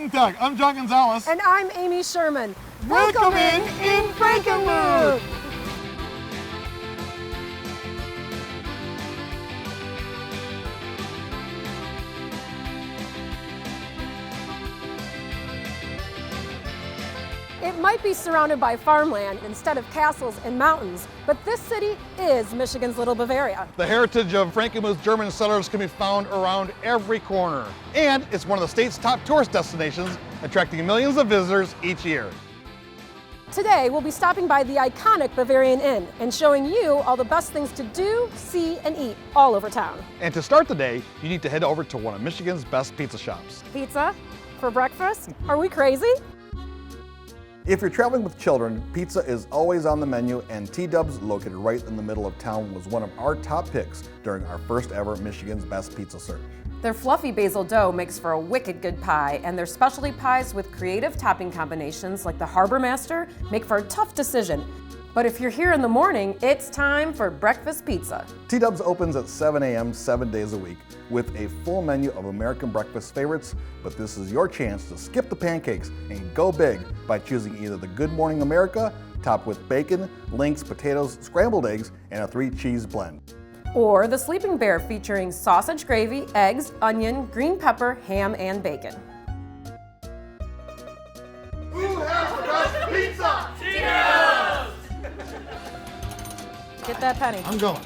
Guten Tag, I'm John Gonzalez. And I'm Amy Sherman. Welcome in Frankenmuth! It might be surrounded by farmland instead of castles and mountains, but this city is Michigan's little Bavaria. The heritage of Frankenmuth German settlers can be found around every corner. And it's one of the state's top tourist destinations, attracting millions of visitors each year. Today, we'll be stopping by the iconic Bavarian Inn and showing you all the best things to do, see, and eat all over town. And to start the day, you need to head over to one of Michigan's best pizza shops. Pizza? For breakfast? Are we crazy? If you're traveling with children, pizza is always on the menu, and T-Dubs, located right in the middle of town, was one of our top picks during our first ever Michigan's Best Pizza search. Their fluffy basil dough makes for a wicked good pie, and their specialty pies with creative topping combinations like the Harbor Master make for a tough decision. But if you're here in the morning, it's time for breakfast pizza. T-Dubs opens at 7 a.m. 7 days a week with a full menu of American breakfast favorites, but this is your chance to skip the pancakes and go big by choosing either the Good Morning America, topped with bacon, links, potatoes, scrambled eggs, and a 3-cheese blend. Or the Sleeping Bear featuring sausage gravy, eggs, onion, green pepper, ham, and bacon. Who has the best pizza? Get that penny. I'm going.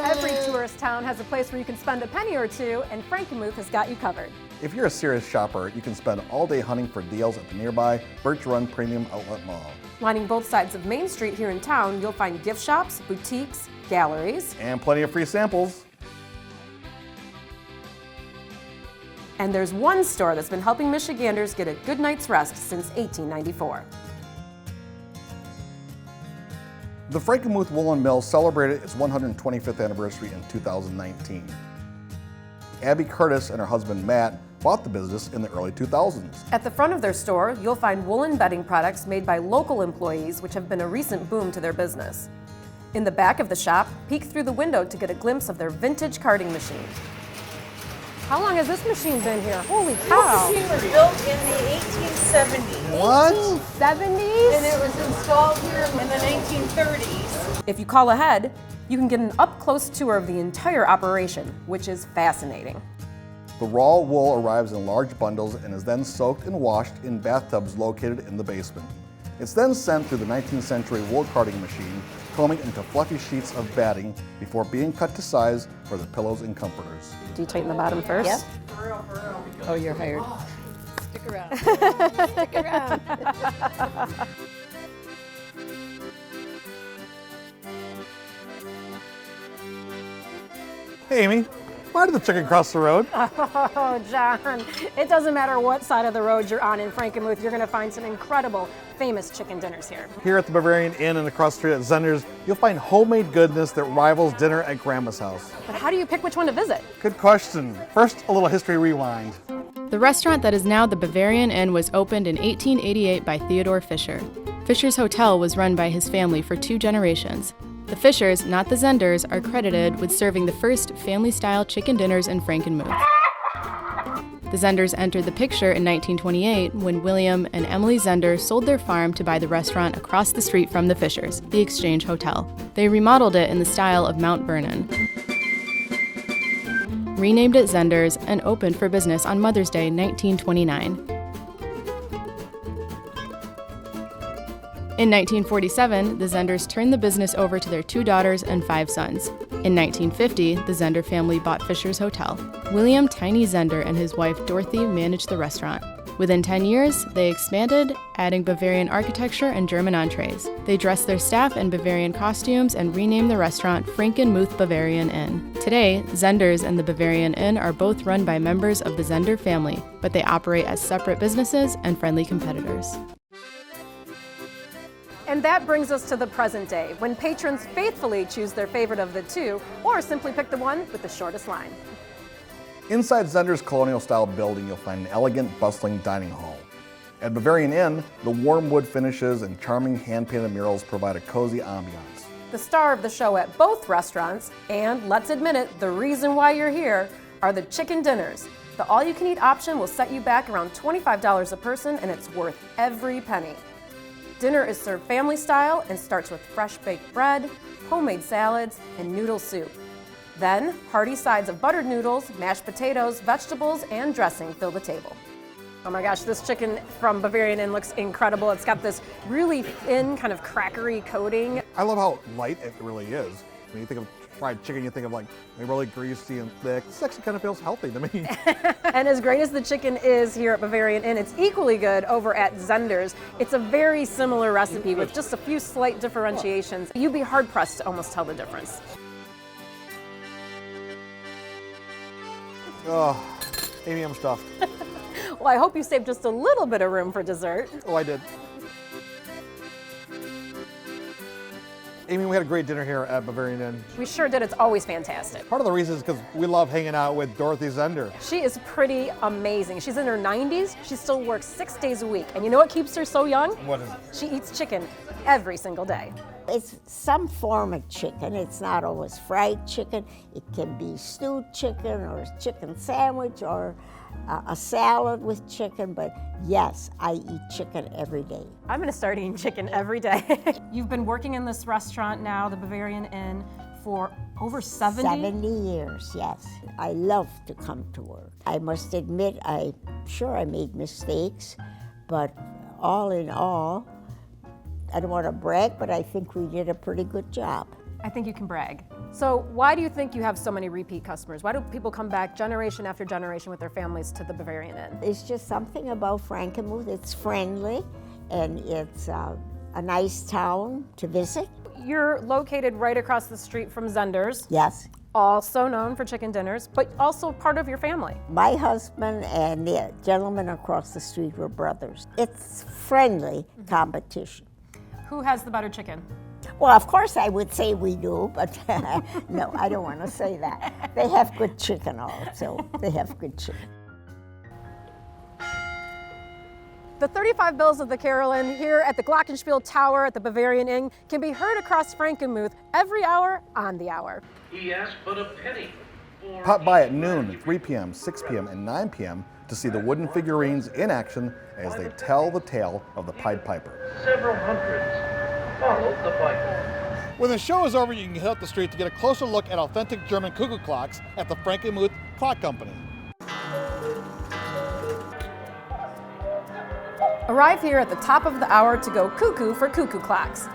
Every tourist town has a place where you can spend a penny or two, and Frankenmuth has got you covered. If you're a serious shopper, you can spend all day hunting for deals at the nearby Birch Run Premium Outlet Mall. Lining both sides of Main Street here in town, you'll find gift shops, boutiques, galleries, And plenty of free samples. and there's one store that's been helping Michiganders get a good night's rest since 1894. The Frankenmuth Woolen Mill celebrated its 125th anniversary in 2019. Abby Curtis and her husband Matt bought the business in the early 2000s. At the front of their store, you'll find woolen bedding products made by local employees, which have been a recent boom to their business. In the back of the shop, peek through the window to get a glimpse of their vintage carding machine. How long has this machine been here? Holy cow! This machine was built in the 1870s. What? 70s? And it was installed here in the 1930s. If you call ahead, you can get an up-close tour of the entire operation, which is fascinating. The raw wool arrives in large bundles and is then soaked and washed in bathtubs located in the basement. It's then sent through the 19th century wool carding machine, combing into fluffy sheets of batting before being cut to size for the pillows and comforters. Do you tighten the bottom first? Yep. Oh, you're hired. Stick around. Stick around. Hey, Amy, why did the chicken cross the road? Oh, John, it doesn't matter what side of the road you're on in Frankenmuth, you're going to find some incredible, famous chicken dinners here. Here at the Bavarian Inn and across the street at Zehnder's, you'll find homemade goodness that rivals dinner at Grandma's house. But how do you pick which one to visit? Good question. First, a little history rewind. The restaurant that is now the Bavarian Inn was opened in 1888 by Theodore Fisher. Fisher's hotel was run by his family for 2 generations. The Fishers, not the Zehenders, are credited with serving the first family-style chicken dinners in Frankenmuth. The Zehenders entered the picture in 1928 when William and Emily Zehnder sold their farm to buy the restaurant across the street from the Fishers, the Exchange Hotel. They remodeled it in the style of Mount Vernon, renamed it Zehnder's, and opened for business on Mother's Day 1929. In 1947, the Zehenders turned the business over to their 2 daughters and 5 sons. In 1950, the Zehnder family bought Fisher's Hotel. William Tiny Zehnder and his wife Dorothy managed the restaurant. Within 10 years, they expanded, adding Bavarian architecture and German entrees. They dressed their staff in Bavarian costumes and renamed the restaurant Frankenmuth Bavarian Inn. Today, Zehnder's and the Bavarian Inn are both run by members of the Zehnder family, but they operate as separate businesses and friendly competitors. And that brings us to the present day, when patrons faithfully choose their favorite of the 2, or simply pick the one with the shortest line. Inside Zehnder's colonial-style building, you'll find an elegant, bustling dining hall. At Bavarian Inn, the warm wood finishes and charming hand-painted murals provide a cozy ambiance. The star of the show at both restaurants, and let's admit it, the reason why you're here, are the chicken dinners. The all-you-can-eat option will set you back around $25 a person, and it's worth every penny. Dinner is served family style and starts with fresh baked bread, homemade salads, and noodle soup. Then, hearty sides of buttered noodles, mashed potatoes, vegetables, and dressing fill the table. Oh my gosh, this chicken from Bavarian Inn looks incredible. It's got this really thin, kind of crackery coating. I love how light it really is. When you think of fried chicken, you think of like really greasy and thick. This actually kind of feels healthy to me. And as great as the chicken is here at Bavarian Inn, it's equally good over at Zehnder's. It's a very similar recipe with just a few slight differentiations. You'd be hard-pressed to almost tell the difference. Oh, Amy, I'm stuffed. Well, I hope you saved just a little bit of room for dessert. Oh, I did. Amy, we had a great dinner here at Bavarian Inn. We sure did. It's always fantastic. Part of the reason is because we love hanging out with Dorothy Zehnder. She is pretty amazing. She's in her 90s. She still works 6 days a week. And you know what keeps her so young? What is it? She eats chicken every single day. It's some form of chicken. It's not always fried chicken. It can be stewed chicken or a chicken sandwich or a salad with chicken, but yes, I eat chicken every day. I'm gonna start eating chicken every day. You've been working in this restaurant now, the Bavarian Inn, for over 70? 70 years, yes. I love to come to work. I must admit, I'm sure I made mistakes, but all in all, I don't want to brag, but I think we did a pretty good job. I think you can brag. So why do you think you have so many repeat customers? Why do people come back generation after generation with their families to the Bavarian Inn? It's just something about Frankenmuth. It's friendly, and it's a nice town to visit. You're located right across the street from Zehnder's, Yes. also known for chicken dinners, but also part of your family. My husband and the gentleman across the street were brothers. It's friendly competition. Who has the better chicken? Well, of course I would say we do, but no, I don't want to say that. They have good chicken also. They have good chicken. The 35 bells of the carillon here at the Glockenspiel Tower at the Bavarian Inn can be heard across Frankenmuth every hour on the hour. He asked but a penny. Pop by at noon, 3 p.m., 6 p.m., and 9 p.m. to see the wooden figurines in action as they tell the tale of the Pied Piper. Several hundreds followed the Bible. When the show is over, you can head up the street to get a closer look at authentic German cuckoo clocks at the Frankenmuth Clock Company. Arrive here at the top of the hour to go cuckoo for cuckoo clocks.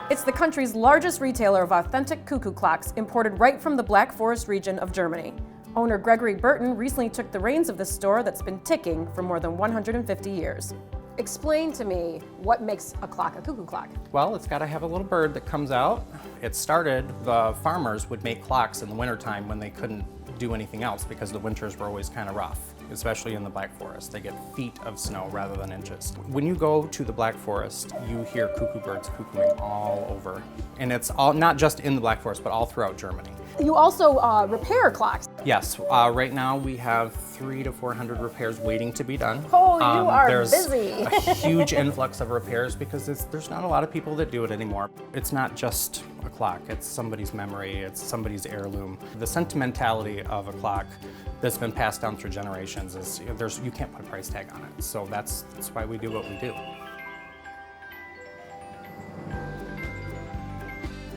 It's the country's largest retailer of authentic cuckoo clocks imported right from the Black Forest region of Germany. Owner Gregory Burton recently took the reins of this store that's been ticking for more than 150 years. Explain to me what makes a clock a cuckoo clock. Well, it's got to have a little bird that comes out. It started, the farmers would make clocks in the wintertime when they couldn't do anything else because the winters were always kind of rough, especially in the Black Forest. They get feet of snow rather than inches. When you go to the Black Forest, you hear cuckoo birds cuckooing all over. And it's all, not just in the Black Forest, but all throughout Germany. You also repair clocks. Yes, right now we have 300 to 400 repairs waiting to be done. Oh, you are there's busy. a huge influx of repairs because there's not a lot of people that do it anymore. It's not just a clock, it's somebody's memory, it's somebody's heirloom. The sentimentality of a clock that's been passed down through generations is, you can't put a price tag on it. So that's why we do what we do.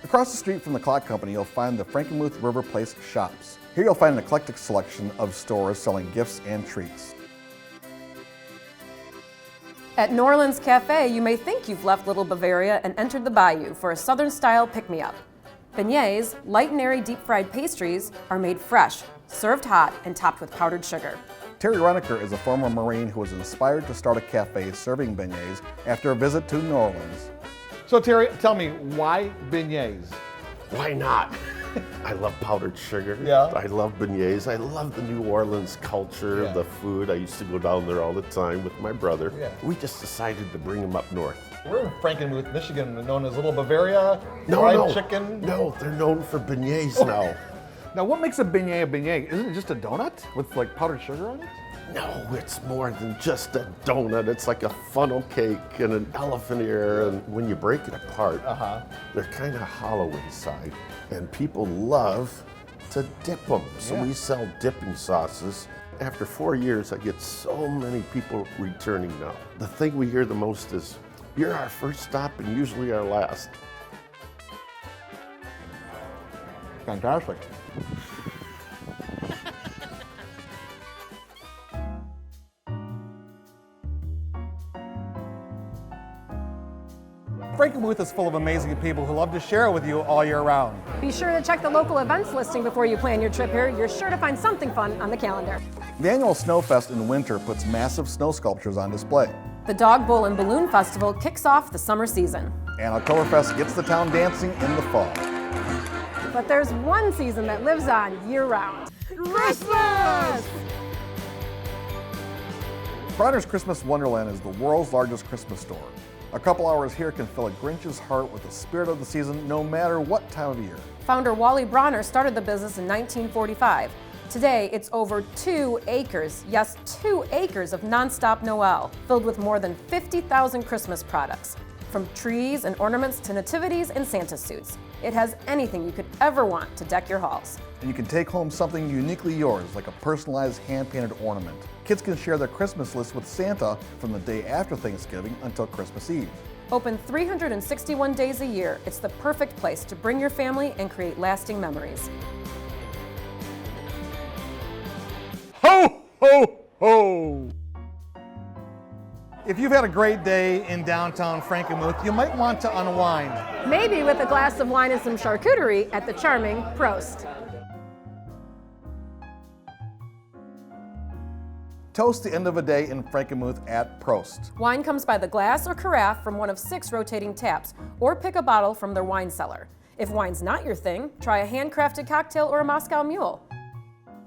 Across the street from the Clock Company, you'll find the Frankenmuth River Place shops. Here you'll find an eclectic selection of stores selling gifts and treats. At New Orleans Cafe, you may think you've left Little Bavaria and entered the Bayou for a Southern-style pick-me-up. Beignets, light and airy deep-fried pastries, are made fresh, served hot, and topped with powdered sugar. Terry Reneker is a former Marine who was inspired to start a cafe serving beignets after a visit to New Orleans. So Terry, tell me, why beignets? Why not? I love powdered sugar. Yeah. I love beignets. I love the New Orleans culture, Yeah. the food. I used to go down there all the time with my brother. Yeah. We just decided to bring him up north. We're in Frankenmuth, Michigan, known as Little Bavaria, No, fried no. chicken. No, they're known for beignets now. Now, what makes a beignet? Isn't it just a donut with like powdered sugar on it? No, it's more than just a donut. It's like a funnel cake and an elephant ear. And when you break it apart, they're kind of hollow inside. And people love to dip them. So we sell dipping sauces. After 4 years, I get so many people returning now. The thing we hear the most is, "You're our first stop and usually our last." Fantastic. Frankenmuth is full of amazing people who love to share it with you all year round. Be sure to check the local events listing before you plan your trip here. You're sure to find something fun on the calendar. The annual Snowfest in winter puts massive snow sculptures on display. The Dog Bowl and Balloon Festival kicks off the summer season. And Oktoberfest gets the town dancing in the fall. But there's one season that lives on year-round. Christmas! Bronner's Christmas Wonderland is the world's largest Christmas store. A couple hours here can fill a Grinch's heart with the spirit of the season, no matter what time of year. Founder Wally Bronner started the business in 1945. Today, it's over 2 acres, yes, 2 acres of nonstop Noel, filled with more than 50,000 Christmas products. From trees and ornaments to nativities and Santa suits. It has anything you could ever want to deck your halls. And you can take home something uniquely yours, like a personalized hand-painted ornament. Kids can share their Christmas list with Santa from the day after Thanksgiving until Christmas Eve. Open 361 days a year, it's the perfect place to bring your family and create lasting memories. Ho, ho, ho! If you've had a great day in downtown Frankenmuth, you might want to unwind. Maybe with a glass of wine and some charcuterie at the charming Prost. Toast the end of a day in Frankenmuth at Prost. Wine comes by the glass or carafe from one of 6 rotating taps, or pick a bottle from their wine cellar. If wine's not your thing, try a handcrafted cocktail or a Moscow Mule.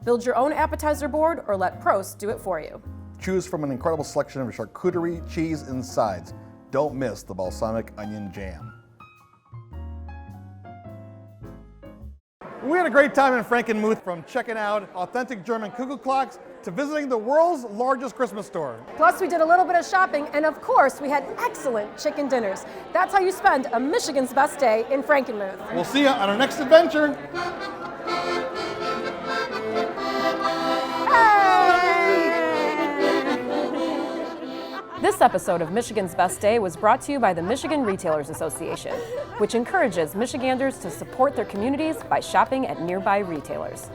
Build your own appetizer board or let Prost do it for you. Choose from an incredible selection of charcuterie, cheese, and sides. Don't miss the balsamic onion jam. We had a great time in Frankenmuth, from checking out authentic German cuckoo clocks to visiting the world's largest Christmas store. Plus, we did a little bit of shopping, and of course, we had excellent chicken dinners. That's how you spend a Michigan's best day in Frankenmuth. We'll see you on our next adventure. This episode of Michigan's Best Day was brought to you by the Michigan Retailers Association, which encourages Michiganders to support their communities by shopping at nearby retailers.